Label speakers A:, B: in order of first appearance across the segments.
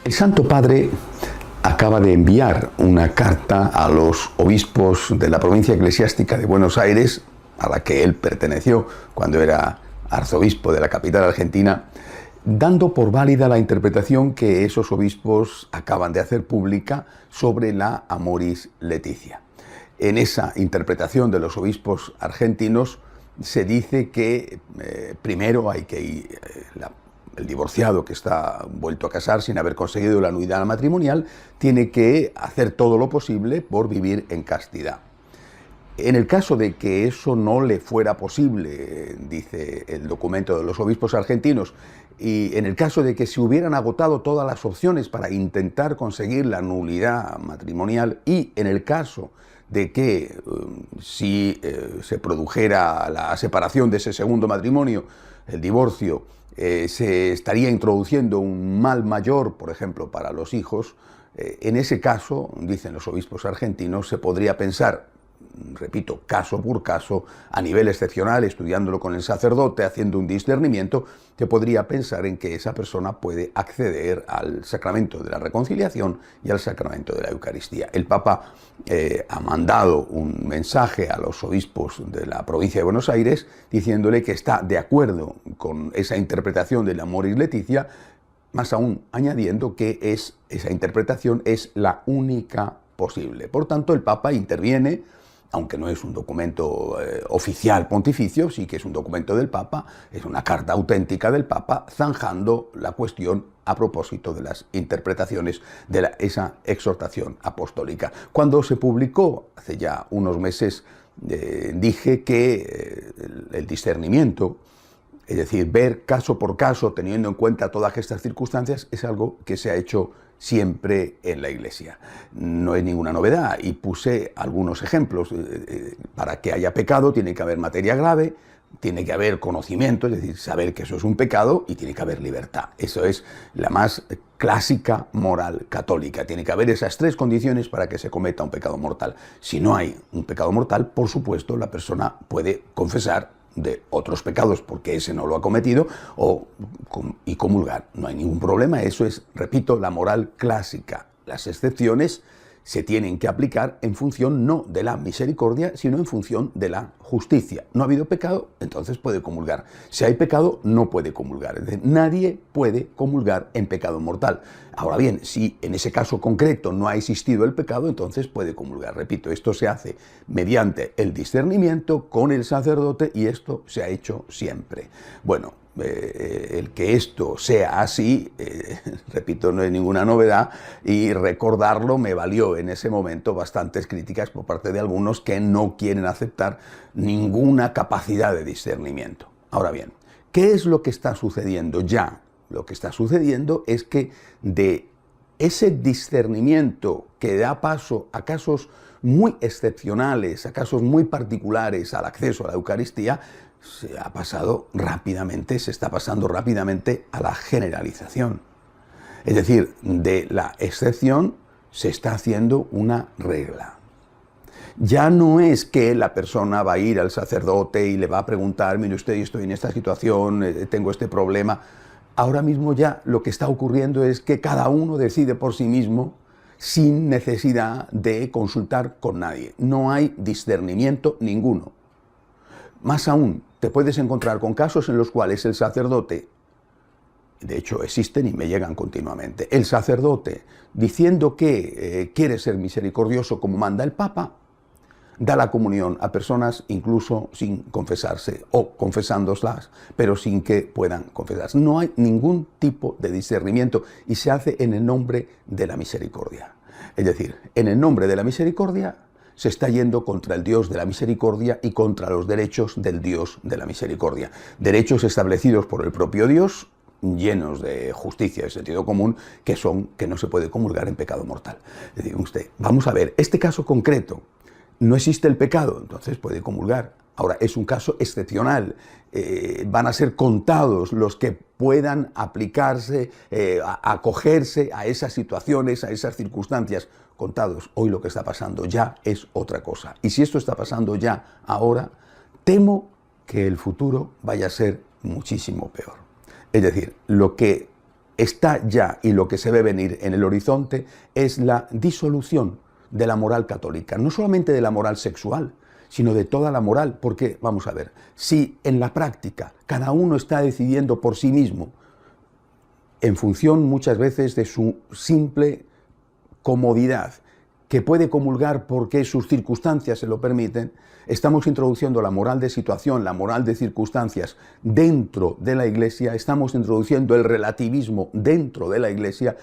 A: El Santo Padre acaba de enviar una carta a los obispos de la provincia eclesiástica de Buenos Aires, a la que él perteneció cuando era arzobispo de la capital argentina, dando por válida la interpretación que esos obispos acaban de hacer pública sobre la Amoris Laetitia. En esa interpretación de los obispos argentinos se dice que primero hay que ir, el divorciado que está vuelto a casar sin haber conseguido la nulidad matrimonial tiene que hacer todo lo posible por vivir en castidad. En el caso de que eso no le fuera posible, dice el documento de los obispos argentinos, y en el caso de que se hubieran agotado todas las opciones para intentar conseguir la nulidad matrimonial, y en el caso de que si se produjera la separación de ese segundo matrimonio, el divorcio, se estaría introduciendo un mal mayor, por ejemplo, para los hijos, en ese caso, dicen los obispos argentinos, se podría pensar, repito, caso por caso, a nivel excepcional, estudiándolo con el sacerdote, haciendo un discernimiento, se podría pensar en que esa persona puede acceder al sacramento de la reconciliación y al sacramento de la Eucaristía. El Papa ha mandado un mensaje a los obispos de la provincia de Buenos Aires diciéndole que está de acuerdo con esa interpretación de la Amoris Laetitia, más aún añadiendo que esa interpretación es la única posible. Por tanto, el Papa interviene, aunque no es un documento oficial pontificio, sí que es un documento del Papa, es una carta auténtica del Papa, zanjando la cuestión a propósito de las interpretaciones de esa exhortación apostólica. Cuando se publicó, hace ya unos meses, dije que el discernimiento, es decir, ver caso por caso, teniendo en cuenta todas estas circunstancias, es algo que se ha hecho siempre en la Iglesia. No es ninguna novedad, y puse algunos ejemplos. Para que haya pecado tiene que haber materia grave, tiene que haber conocimiento, es decir, saber que eso es un pecado, y tiene que haber libertad. Eso es la más clásica moral católica. Tiene que haber esas tres condiciones para que se cometa un pecado mortal. Si no hay un pecado mortal, por supuesto, la persona puede confesar de otros pecados porque ese no lo ha cometido y comulgar. No hay ningún problema, eso es, repito, la moral clásica. Las excepciones se tienen que aplicar en función no de la misericordia, sino en función de la justicia. No ha habido pecado, entonces puede comulgar. Si hay pecado, no puede comulgar. Es decir, nadie puede comulgar en pecado mortal. Ahora bien, si en ese caso concreto no ha existido el pecado, entonces puede comulgar. Repito, esto se hace mediante el discernimiento con el sacerdote, y esto se ha hecho siempre. Bueno, el que esto sea así, repito, no es ninguna novedad, y recordarlo me valió en ese momento bastantes críticas por parte de algunos que no quieren aceptar ninguna capacidad de discernimiento. Ahora bien, ¿qué es lo que está sucediendo ya? Lo que está sucediendo es que de ese discernimiento que da paso a casos muy excepcionales, a casos muy particulares al acceso a la Eucaristía, se ha pasado rápidamente, se está pasando rápidamente a la generalización. Es decir, de la excepción se está haciendo una regla. Ya no es que la persona va a ir al sacerdote y le va a preguntar, mire usted, estoy en esta situación, tengo este problema. Ahora mismo ya lo que está ocurriendo es que cada uno decide por sí mismo sin necesidad de consultar con nadie. No hay discernimiento ninguno. Más aún, te puedes encontrar con casos en los cuales el sacerdote, de hecho existen y me llegan continuamente, el sacerdote diciendo que quiere ser misericordioso como manda el Papa, da la comunión a personas incluso sin confesarse o confesándolas, pero sin que puedan confesarse. No hay ningún tipo de discernimiento y se hace en el nombre de la misericordia. Es decir, en el nombre de la misericordia se está yendo contra el Dios de la misericordia y contra los derechos del Dios de la misericordia. Derechos establecidos por el propio Dios, llenos de justicia y sentido común, que son que no se puede comulgar en pecado mortal. Le digo a usted, vamos a ver, este caso concreto, no existe el pecado, entonces puede comulgar. Ahora, es un caso excepcional. Van a ser contados los que puedan aplicarse, acogerse a esas situaciones, a esas circunstancias. Contados. Hoy lo que está pasando ya es otra cosa. Y si esto está pasando ya ahora, temo que el futuro vaya a ser muchísimo peor. Es decir, lo que está ya y lo que se ve venir en el horizonte es la disolución de la moral católica, no solamente de la moral sexual, sino de toda la moral, porque, vamos a ver, si en la práctica cada uno está decidiendo por sí mismo, en función muchas veces de su simple comodidad, que puede comulgar porque sus circunstancias se lo permiten, estamos introduciendo la moral de situación, la moral de circunstancias dentro de la Iglesia, estamos introduciendo el relativismo dentro de la Iglesia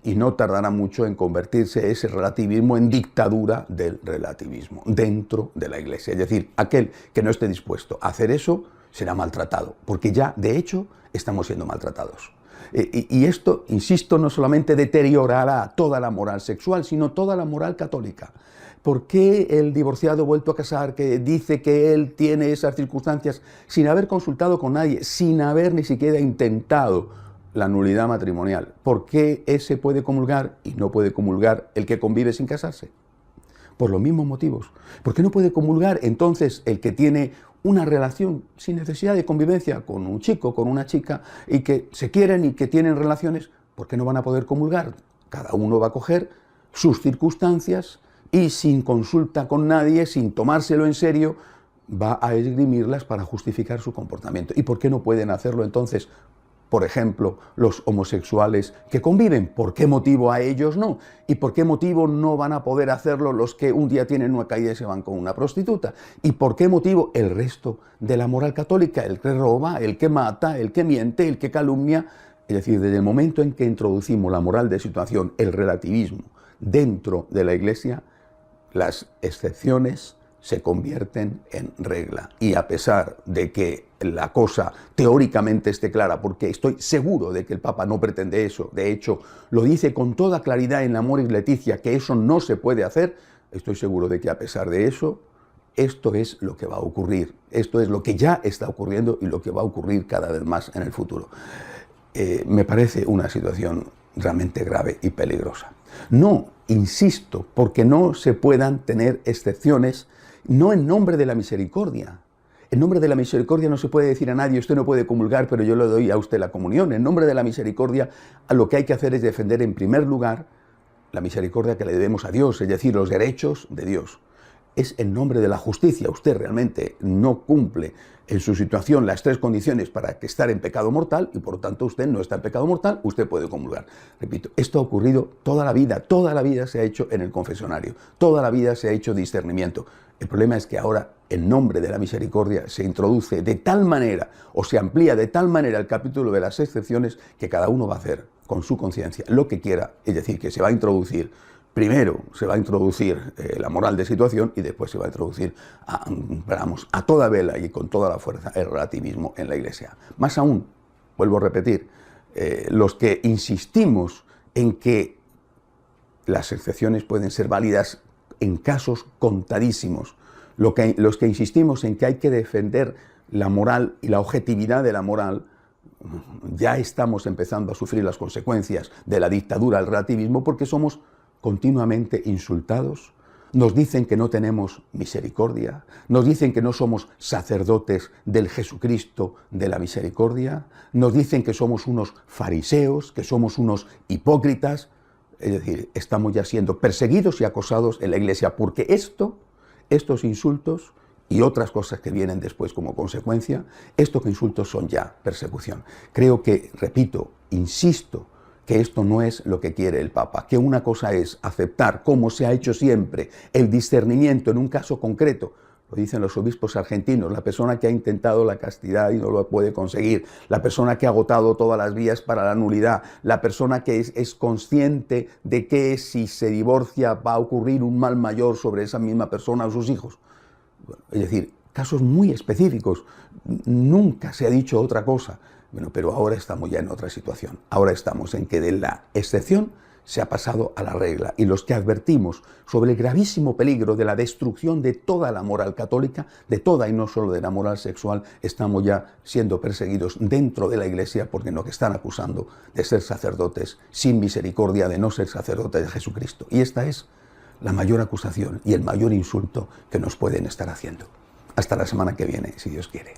A: y no tardará mucho en convertirse ese relativismo en dictadura del relativismo dentro de la Iglesia. Es decir, aquel que no esté dispuesto a hacer eso será maltratado, porque ya, de hecho, estamos siendo maltratados. Y esto, insisto, no solamente deteriorará toda la moral sexual, sino toda la moral católica. ¿Por qué el divorciado vuelto a casar, que dice que él tiene esas circunstancias sin haber consultado con nadie, sin haber ni siquiera intentado la nulidad matrimonial? ¿Por qué ese puede comulgar y no puede comulgar el que convive sin casarse? Por los mismos motivos. ¿Por qué no puede comulgar entonces el que tiene una relación sin necesidad de convivencia con un chico, con una chica, y que se quieren y que tienen relaciones? ¿Por qué no van a poder comulgar? Cada uno va a coger sus circunstancias y sin consulta con nadie, sin tomárselo en serio, va a esgrimirlas para justificar su comportamiento. ¿Y por qué no pueden hacerlo entonces, por ejemplo, los homosexuales que conviven? ¿Por qué motivo a ellos no? ¿Y por qué motivo no van a poder hacerlo los que un día tienen una caída y se van con una prostituta? ¿Y por qué motivo el resto de la moral católica, el que roba, el que mata, el que miente, el que calumnia? Es decir, desde el momento en que introducimos la moral de situación, el relativismo, dentro de la Iglesia, las excepciones se convierten en regla. Y a pesar de que la cosa teóricamente esté clara, porque estoy seguro de que el Papa no pretende eso, de hecho lo dice con toda claridad en Amoris Laetitia, que eso no se puede hacer, estoy seguro de que a pesar de eso, esto es lo que va a ocurrir, esto es lo que ya está ocurriendo y lo que va a ocurrir cada vez más en el futuro. Me parece una situación realmente grave y peligrosa. No, insisto, porque no se puedan tener excepciones, no en nombre de la misericordia. En nombre de la misericordia no se puede decir a nadie, usted no puede comulgar, pero yo le doy a usted la comunión. En nombre de la misericordia, lo que hay que hacer es defender en primer lugar la misericordia que le debemos a Dios, es decir, los derechos de Dios. Es en nombre de la justicia. Usted realmente no cumple en su situación las tres condiciones para estar en pecado mortal y por lo tanto usted no está en pecado mortal, usted puede comulgar. Repito, esto ha ocurrido toda la vida se ha hecho en el confesionario, toda la vida se ha hecho discernimiento. El problema es que ahora, en nombre de la misericordia, se introduce de tal manera o se amplía de tal manera el capítulo de las excepciones que cada uno va a hacer con su conciencia lo que quiera, es decir, que se va a introducir. Primero se va a introducir la moral de situación y después se va a introducir a toda vela y con toda la fuerza el relativismo en la Iglesia. Más aún, vuelvo a repetir, los que insistimos en que las excepciones pueden ser válidas en casos contadísimos, los que insistimos en que hay que defender la moral y la objetividad de la moral, ya estamos empezando a sufrir las consecuencias de la dictadura del relativismo porque somos continuamente insultados, nos dicen que no tenemos misericordia, nos dicen que no somos sacerdotes del Jesucristo de la misericordia, nos dicen que somos unos fariseos, que somos unos hipócritas. Es decir, estamos ya siendo perseguidos y acosados en la Iglesia porque estos insultos y otras cosas que vienen después como consecuencia, estos insultos son ya persecución. Creo que, repito, insisto, que esto no es lo que quiere el Papa, que una cosa es aceptar, como se ha hecho siempre, el discernimiento en un caso concreto, lo dicen los obispos argentinos, la persona que ha intentado la castidad y no lo puede conseguir, la persona que ha agotado todas las vías para la nulidad, la persona que es consciente de que si se divorcia va a ocurrir un mal mayor sobre esa misma persona o sus hijos. Bueno, es decir, casos muy específicos, nunca se ha dicho otra cosa. Bueno, pero ahora estamos ya en otra situación. Ahora estamos en que de la excepción se ha pasado a la regla. Y los que advertimos sobre el gravísimo peligro de la destrucción de toda la moral católica, de toda y no solo de la moral sexual, estamos ya siendo perseguidos dentro de la Iglesia porque nos están acusando de ser sacerdotes sin misericordia, de no ser sacerdotes de Jesucristo. Y esta es la mayor acusación y el mayor insulto que nos pueden estar haciendo. Hasta la semana que viene, si Dios quiere.